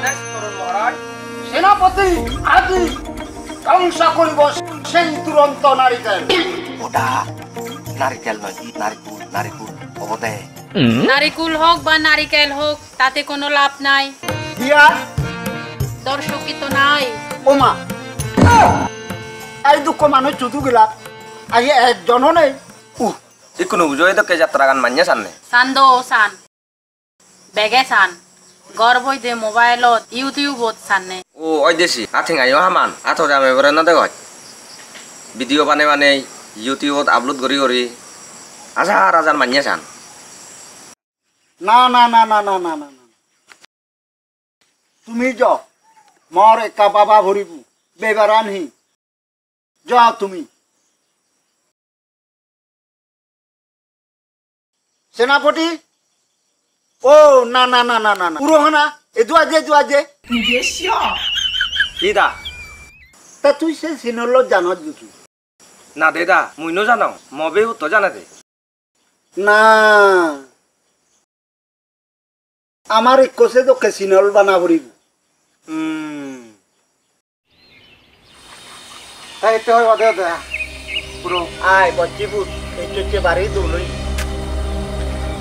আদেশ করুন মহারাজ। সেনাপতি আজি ধ্বংস করিব সেই দুরন্ত নারিকেল। ওটা নারিকেল নয়, নারিকুল, নারিকুল হবতে। নারিকুল হোক বা নারিকেল হোক তাতে কোনো লাভ নাই, দিয়া দর্শকই তো নাই। ওমা এই দুঃখ মানুষ চুদু গেলা আজ একজনও নেই। ইকুনো বুঝোই তো কে যাত্রা গান মান্য সামনে সান দো সান বেগে সান গর্বই দে মোবাইলত ইউটিউবত সাননে। ও ওই দেশি আথিং আইও হামান আথো জামে বরে না দেখো ভিডিও বানে ইউটিউবত আপলোড করি আজার আজার মান্য সান। না না না না না না না না তুমি যাও মর একা বাবা ভরিবু বেবারানহি যাও তুমি। সেনাপতি ও না না না না না না পুরোহনা এদু আজে দিদা তা তুই সে সিনল জানত দেখি না দেদা মুই নো জানো মবে তো জানা দে না আমার কোসে তো সিনল বানা ভরিব। এই তো হয় ওদে দে পুরো আয় বচ্চিপুর একে বাড়ি দৌলই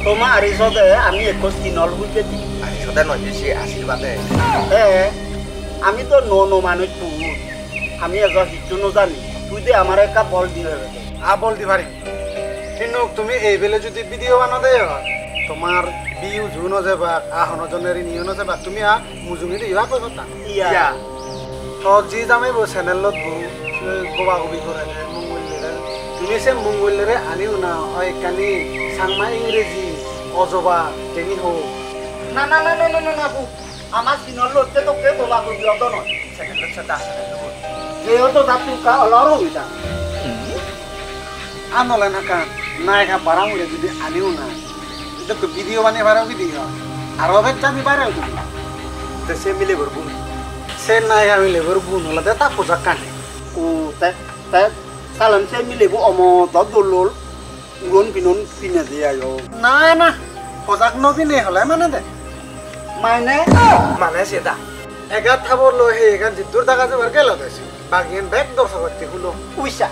তোমা আরিসদে আমি এক সিনল বুঝতে দি আরিসদে নয় দেশি আশীর্বাদে। আমি তো নো মানুষ পুর আমি এজন হিচু জানি তুই দে আমার একটা বল দিলে বল দি পারি কিন্তু তুমি এই বেলে যদি ভিডিও বানাতে তোমার বিউ জুন যাবা আহন জনের নিয়ন যাবা তুমি মুজুমি দিবা কই কথা ইয়া তো জি জামাই বো চ্যানেলত বো গোবা গবি করে মঙ্গলরে তুমি সে মঙ্গলরে আনিও না হয় কানি সাংমা ইংরেজি অজবা তেনি হো না না না না না না বু আমার সিনল লতে তো কে বলা কই দিও তো নয় চ্যানেলত সাদা আসলে যেহেতু ধাতু কা অলরো হইতা আনলে নাকা নায়কা বারামুরে যদি আনিও না তো ভিডিও বানিয়ে বারাও ভিডিও আর ওদের চাবি বাইরেও তুমি তো সে মিলে করবো সে নায়কা মিলে করবো নলে তা পোশাক কানে ও তাই তাই সালাম সে মিলে অম দলল উড়ন পিনন পিনে দিয়ে আয়ো না না পোশাক নপিনে হলে মানে দে মানে মানে সেটা এগার থাবর লো হে এগার জিদ্দুর দাগা যাবার গেল দেশে বাগিয়েন ব্যাগ দর্শক করতে হলো উইসা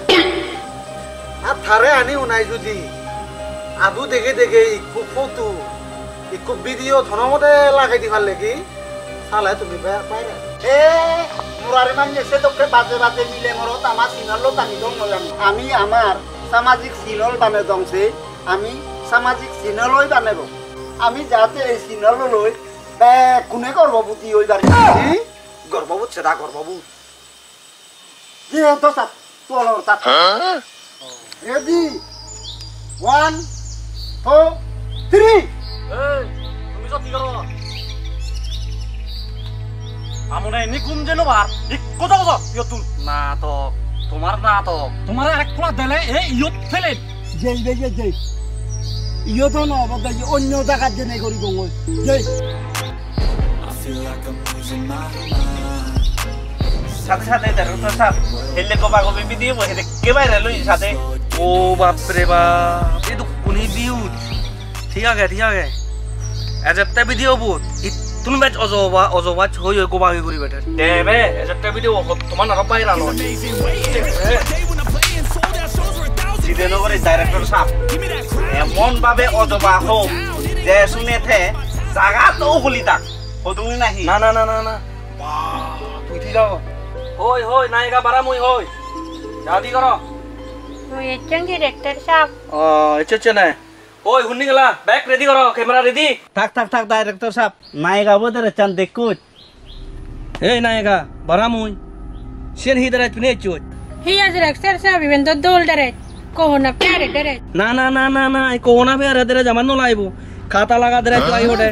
আর থারে আনিও নাই যদি আদু দেখে দেখে ইকু ফটো ইকু ভিডিও ধনমতে লাগাই দিবার লাগি সালে তুমি বাইরে এ মুরারি মানে সে তো বাজে বাজে মিলে মরত আমার সিনল আমি দম জানি আমি আমার সামাজিক সিনল বানে দংছে আমি সামাজিক সিনলই বানাবো আমি যাতে এই সিনল লই বে কোনে গর্ভবতী হইবার গর্ববোধ সেটা গর্ববোধ যে তো সাপ তোলর সাপ রেডি 1 2 3 তুমি সত্যি করো আমনে নিকুম যেন বার কত কত ইয়তুন না তো তোমার না তো তোমার এক খোলা দেলে এই ইয়ত ফেলে যেই বেজে যেই ইয়ো তো না বদা অন্য জায়গা জেনে করি গো যেই সাথে সাথে ডাইরেক্টর সাহেব হেলে কবা কবি ভিডিও বহে কে বাইরে লই সাথে ও বাপ রে বাপ এই তো কোনি ভিউ ঠিক আছে এজেপ্টা ভিডিও বহুত তুমি ব্যাচ অজবা হই কবা হই করি বেটার দেবে এজেপ্টা ভিডিও তোমার না বাইরা ন জিদেনগরের ডাইরেক্টর সাহেব এমন ভাবে অজবা হোক যে শুনেতে জায়গা তো হলি তাক হদুনি নাহি না না না না না তুই ঠিক যাও হই নায়িকা বারামুই হই জাদি করো ওই একজন ডিরেক্টর সাহেব এচে না ওই হুন্নি গেলা ব্যাক রেডি করো ক্যামেরা রেডি থাক ডাইরেক্টর সাহেব নায়িকা বদরে চান দেখুত এই নায়িকা বারামুই সেন হি দাঁড়াই তুমি চুত হি আজ ডিরেক্টর সাহেব ইভেন তো দোল ডাইরেক্ট কোহনা প্যারে ডাইরেক্ট না এই কোহনা প্যারে দরে জামানো লাইবো খাতা লাগা দরে তো আই হটে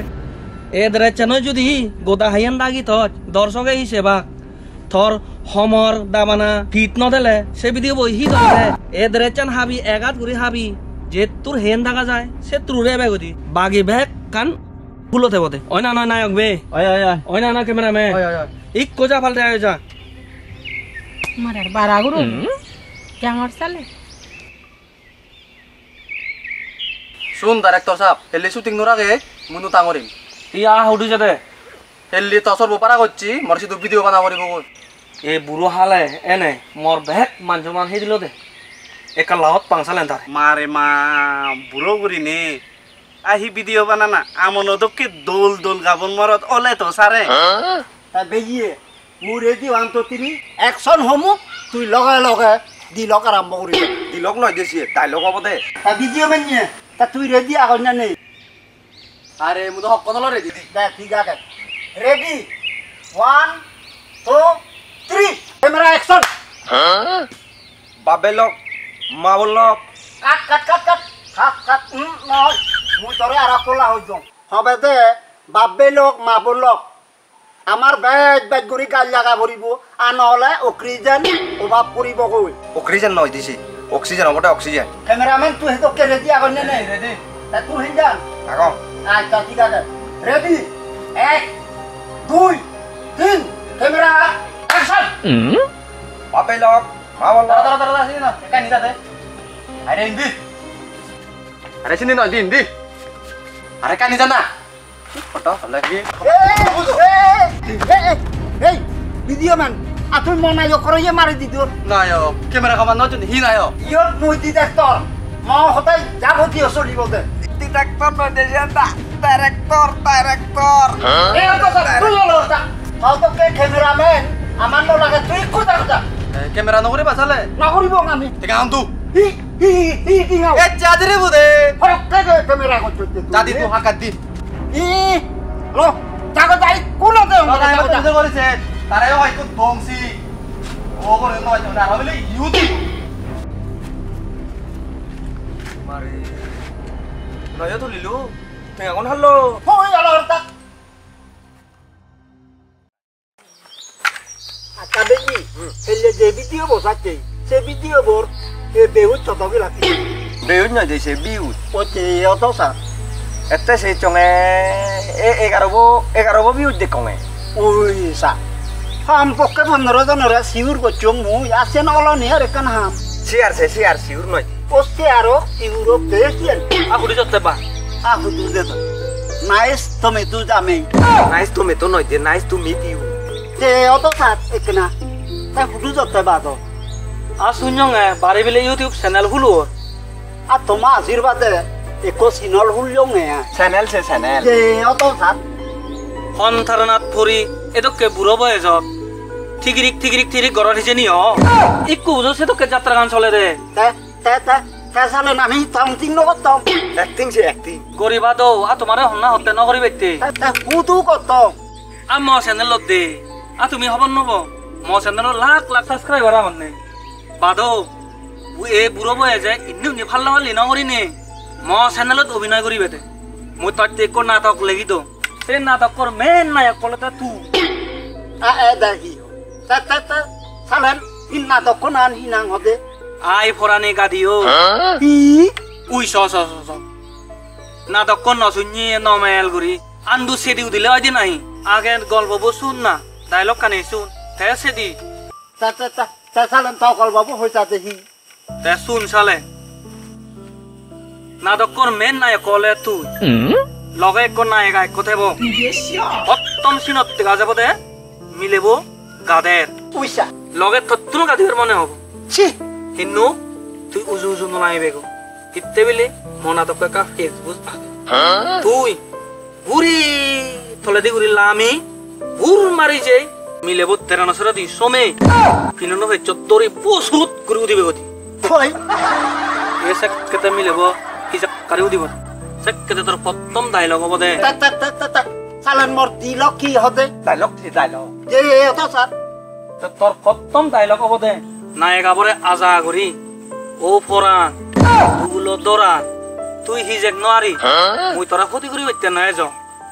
এ দরে চানো যদি গোদা হাইয়ান দাগি তো দর্শকে হি সেবা থর সমর দাবানা ফিট নদেলে সে ভিডিও বই হি ধরে এ দরে চান হাবি এগাত করে হাবি যে তোর হেন থাকা যায় সে তোরে বেগতি বাগি ব্যাগ কান ফুলতে বতে ওই না নায়ক বে ওই না ক্যামেরা মে ইক কোজা ফালতে আয় যা মারার বারা গুরু জাঙর সালে শুন ডাইরেক্টর সাহেব হেলে শুটিং নরাগে মুনু তাঙরিম ইয়া হুডি যাতে হেল্লি তসর বোপারা করছি মোর শুধু ভিডিও বানা করিব এ বুড়ো হালে এনে মোর বেক মানুষ মান সেই দিল দে একা লাহত পাংসালেন তার মারে মা বুড়ো করি নে আহি ভিডিও বানানা আমন দকে দোল দোল গাবন মরত ওলে তো সারে তা বেজিয়ে মোৰ ৰেডি 1 2 3 একশন হমু তুই লগে লগে দিলক আৰম্ভ কৰিবি দিলক নয় দেশি ডাইলগ হব দে তা ভিডিও বানিয়ে তা তুই ৰেডি আগৰ না নেই আরে মু তো হক কথা রে দিদি দে ঠিক আছে রেডি 1 2 3 ক্যামেরা অ্যাকশন বাবেলক মা বলক কাট কাট কাট কাট কাট কাট নয় মুই তরে আর কলা হই যাম হবে দে বাব্বে লোক মা বলক আমার ব্যাগ ব্যাগ করে গাল লাগা ভরিব আর নহলে অক্সিজেন অভাব পড়িব কই অক্সিজেন নয় দেশি অক্সিজেন হবটা অক্সিজেন ক্যামেরাম্যান তুই হেতকে রেডি আগন নে নাই রেডি তা তুই হিন্দান আগম আচ্ছা ঠিক আছে রেডি 1 2 3 ক্যামেরা অ্যাকশন বাবেলক মা বলক দাঁড়া দাঁড়া দাঁড়া না একা নিতা দে আরে ইন্দি আরে সিনি নয় ইন্দি আরে কা নিতা না ফটো লাগি এই ভিডিও ম্যান তুই মনাই করে মারি দিত নায়ো ক্যামেরা খাবার নজন হি নায়ো ইয়ত মই ডিরেক্টর ম হতাই যাবতীয় চলিব দে ডিরেক্টর নয় দেশি ডাইরেক্টর এই কথা তুই হলো তা হতকে ক্যামেরাম্যান আমার ন লাগে তুই কথা কথা ক্যামেরা নকরে বাসালে না করিব আমি টেকা আনতু হি হি হি কি নাও এ চাদরে বুদে ফরকে ক্যামেরা করতে চাদি তু হাকাত দি ই লো জাগো যাই কোন দে দাদা এবার তো করেছে তারে হয়তো দংসি ও করে নয় না হলে ইউটিউব মারে নয় তো লিলু তুই এখন হলো হই গেল তা আচ্ছা দেখি এলে যে ভিডিও বসাচ্ছে সে ভিডিও বোর এ বেহুত চতকে লাগি বেউজ নয় দেশি বিউজ ওতে অত সা এতে সেই চঙে এ 11 বিউজ দেখঙে ওই সা হাম পক্ষে 15 জনের সিউর করছো মু আসেন অলনি আর কেন হাম সিআর সিউর নয় ওসে আরো ইউরোপ দেশিয়ান আকুড়ি যতে বা আহু তু দে তো নাইস তুমি তু জামে নাইস তুমি তো নয় যে নাইস টু মিট ইউ তে অত সাত একনা তা হুদু যতে বাদ আর শুনছং বাড়ি বিলে ইউটিউব চ্যানেল খুলো আর তোমার আশীর্বাদে একো সিনল হুলিও নে চ্যানেল যে অত সাত সন্থারনাথ ফরি এদকে বুড়ো বয়স ঠিকিরিক গড় হিসে নিও একটু বুঝো সেদকে যাত্রা গান চলে রে তে তে তে তে সালে আমি তামতিং নগতম অ্যাক্টিং সে অ্যাক্টিং গরিবা দো আ তোমারে হন্না হতে নগরি বেতে তে হুদু কতম আ ম চ্যানেল দে আ তুমি হবন নব ম চ্যানেল লাখ সাবস্ক্রাইবার আমনে বাদো এ বুড়ো বয়ে যে ইন্নি ভাল লাগলি নগরি নে ম চ্যানেলত অভিনয় করি বেতে মই তাতে একো নাটক লেগি তো সে নাটকর মেন নায়ক বলতে তু আ এ দেখি তে তে তে সালেন ইন্না দকনান হিনাং হদে আই ফরানি গাদিও ই উই স নাটক ন শুনি নমেল করি আন্দু সেদিও দিলে আজ নাই আগে গল্প শুন না ডায়লগ কানে শুন তে সেদি তে তে তে তে সালেন তকল বাবু হইতা দেখি তে শুন সালে নাটকর মেন নায়ক কলে তুই লগে এক নায়ক এক থেব সপ্তম সিনত দেখা যাব দে মিলেব গাদের উইসা লগে থত্তুনো গাদির মনে হব ছি হিন্নু তুই উজু উজু নলাই বেগো ইত্তে বিলে মনা তো কা ফেসবুক তুই বুড়ি থলে দি গুরি লামি বুর মারি যে মিলে বো 13 নসরা দি সমে ফিননো হে 14 পোসুত গুরু দিবে গতি কই এসে কতে মিলে বো হিসাব কারিও দিব সেকতে তোর প্রথম ডায়লগ হবো দে তে তে তে তে তে সালেন মোর দিল কি হদে ডাইলগ যে অত সাত তোর প্রথম ডায়লগ হবো দে নায়ক আবরে আজা করি ও পরাণ তুগুলো দরান তুই হিজেক নোৱাৰি মই তোরা ক্ষতি করি বাইতে নাই যাও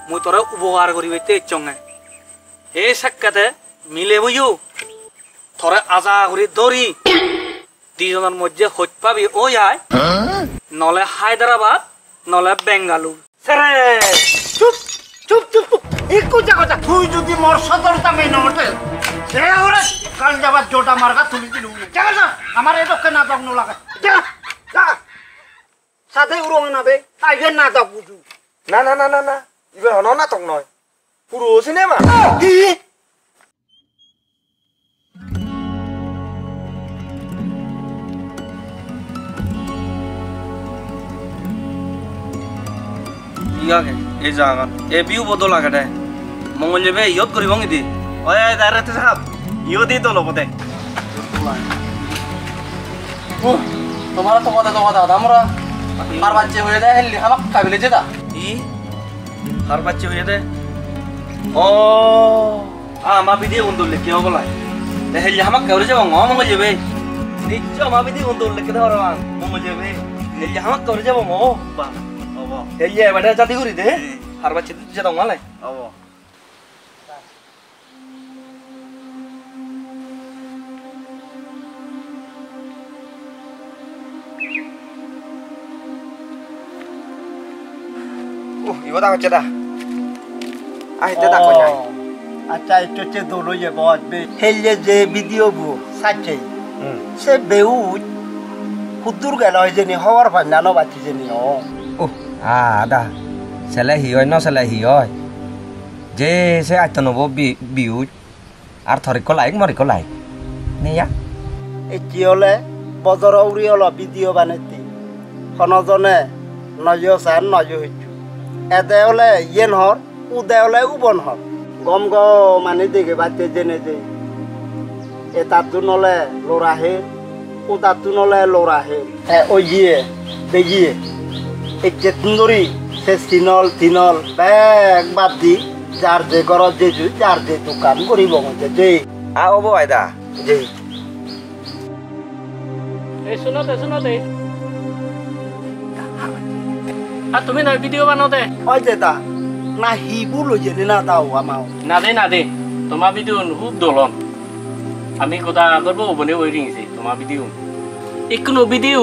মই তোরা উপকার করি বাইতে ইচ্ছঙে এই সাক্ষাতে মিলে বইও থরে আজা করি দরি দুজনের মধ্যে হইত পাবি ও আয় নলে হায়দ্রাবাদ নলে বেঙ্গালুর সেরে চুপ চুপ চুপ চুপ একটু জায়গা তুই যদি মোর সতর্কতা মেনে ওঠে সে ওরে কাল যাবার জোটা মার্কা তুলি দিলু জায়গা না আমার এদকে না দগ্ন লাগা যা যা সাথে উড়ো না বে আইবে না দগ বুঝু না ইবে হন নাটক নয় পুরো সিনেমা ইয়াকে এই জায়গা এ বিউ বদল লাগে দে মঙ্গল যাবে ইয়ত করিব নিদি ওই দাঁড়াতে সাহেব ইউদি তো লবতে তোমার তো কথা আমরা মার বাচ্চা হয়ে যায় হেলি আমাক কাবিলে যেটা ই হার বাচ্চা হয়ে দে ও আমা বিদি উন্দুল কি হবে লাই দে হেলি আমাক কাবিলে যাব মঙ্গল যাবে নিশ্চয় আমা বিদি উন্দুল কে ধর মঙ্গল যাবে হেলি আমাক কাবিলে যাব মো বা হবো হেলি এবারে জাতি করি দে হার বাচ্চা দিতে যেটা মালে হবো 이거 다 어쩌다 아 이때 다 거냐 আচ্ছা একটু হচ্ছে দৌড় যে বসবে হেললে যে ভিডিও বু সাচ্ছে সে বেউ হুদুর গেল হয় যে হওয়ার ভান্ডানো বাতি যে নি ও আদা সেলে হিয় ন সেলে হিয় যে সে আইতনব বিউ আর থরিক লাইক মরিক লাইক নিয়া এটি হলে বদর উড়ি হল ভিডিও বানাইতি খনজনে নজ সান নজ হইছু এতে হলে ইয়েন হর উদে হলে উবন হর গম গ মানে দেখে বাচ্চা জেনে যে এ তাতু নলে লোরা হে ও তাতু নলে লোরা হে ও গিয়ে বেগিয়ে এই চেতনদরি সে সিনল তিনল ব্যাগ বাদ দি যার যে ঘর যে যার যে দোকান করিব মতে যে আ ওবো আইদা যে এই শুনোতে আর তুমি না ভিডিও বানাতে ওই যে তা না হিবু লই জেনে না দাও আমাও না দে তোমার ভিডিও খুব দলন আমি কথা করবো বনে ওই রিংছি তোমার ভিডিও একনো ভিডিও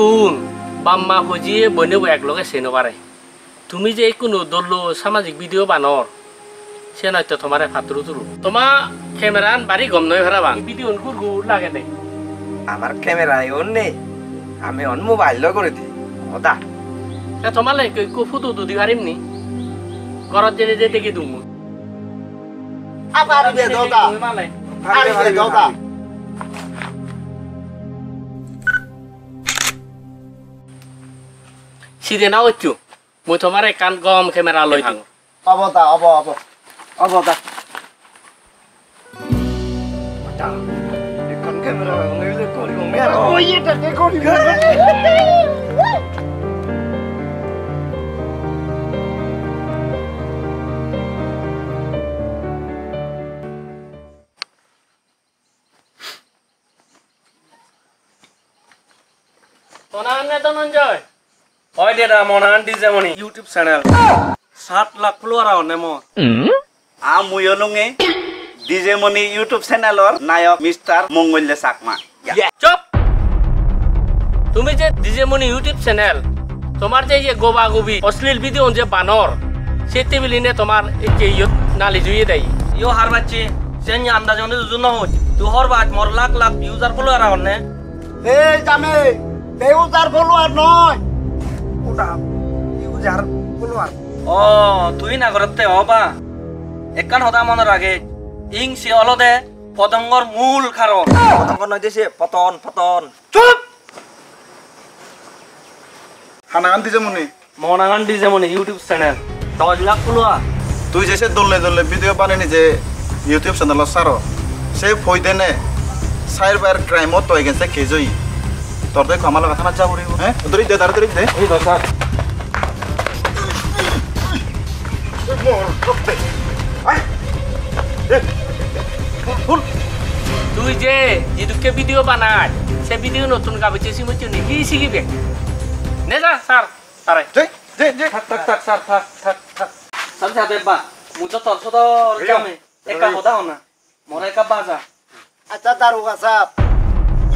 বাম্মা হজিয়ে বনেও একলগে চেনো পারে তুমি যে কোনো দল সামাজিক ভিডিও বানর সে নয়তো তোমার ফাতরু তুরু তোমার ক্যামেরান বাড়ি গম নয় ভেড়াবা ভিডিও গুড় লাগে দে আমার ক্যামেরায় অন নেই আমি অন মোবাইল করে দিই ওদা তোমার লাগে ফুটো দুদি পারিম নি ঘরত জেনে যে দেখি দুমু আবার বে দাদা আরে বে দাদা সিদে না হচ্ছু মই তোমার কান গম ক্যামেরা লই দিও অবদা অবদা এখন ক্যামেরা নইলে করি মেয়া ওই এটা কে করি তোনান নে ধনঞ্জয় ওই দেদা মনান DJ Moni YouTube channel 7 lakh follower আনে মো মুয়ো নঙে ডিজে মনি ইউটিউব চ্যানেলর নায়ক মিস্টার মঙ্গল্য চাকমা চুপ তুমি যে ডিজেমনি ইউটিউব চ্যানেল তোমার যে এই গোবা গোবি অশ্লীল ভিডিও যে বানর সেতে বিলিনে তোমার এই নালি জুইয়ে দেই ইও হার বাচ্চি সেন আন্দাজ অনে জুন হই তু হর বাজ মোর লাখ লাখ ইউজার ফলোয়ার আনে এই জামে বেউজার ফলোয়ার নয় ওটা ইউজার ফলোয়ার ও তুই না করতে হবা একান হতা মনে রাখে ইং সে অলদে পতঙ্গর মূল কারণ পতঙ্গ নয় দেশে পতন চুপ হানান দিছে মনে মনাগান ডিজেমনি ইউটিউব চ্যানেল 10 লাখ ফলোয়ার তুই যে দলে ভিডিও বানানি যে ইউটিউব চ্যানেল সারো সে ফইদেনে সাইবার ক্রাইমত তো এগেন্সে কেজই তোর দেখ আমার কথা না যাব রিব হ্যাঁ ধরি দে তাড়াতাড়ি দে এই দরকার তুই যে যেটুকে ভিডিও বানায় সে ভিডিও নতুন গাবিছে সিমুচু নিকি শিখিবে নে যা স্যার আরে থাক স্যার থাক স্যার সাথে বা মুতো তোর সদর জামে একা হদা হনা মোর একা বাজা আচ্ছা দারুগা সাহেব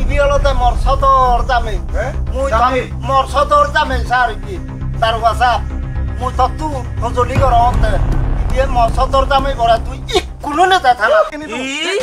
ইবি হলতে মোর সদর জামে মুই মোর সদর জামে স্যার ইবি দারুগা সাহেব মুই তো তু হজলি করতে ইবি মোর সদর জামে বড় তুই ইকুনো নেতা থানা ই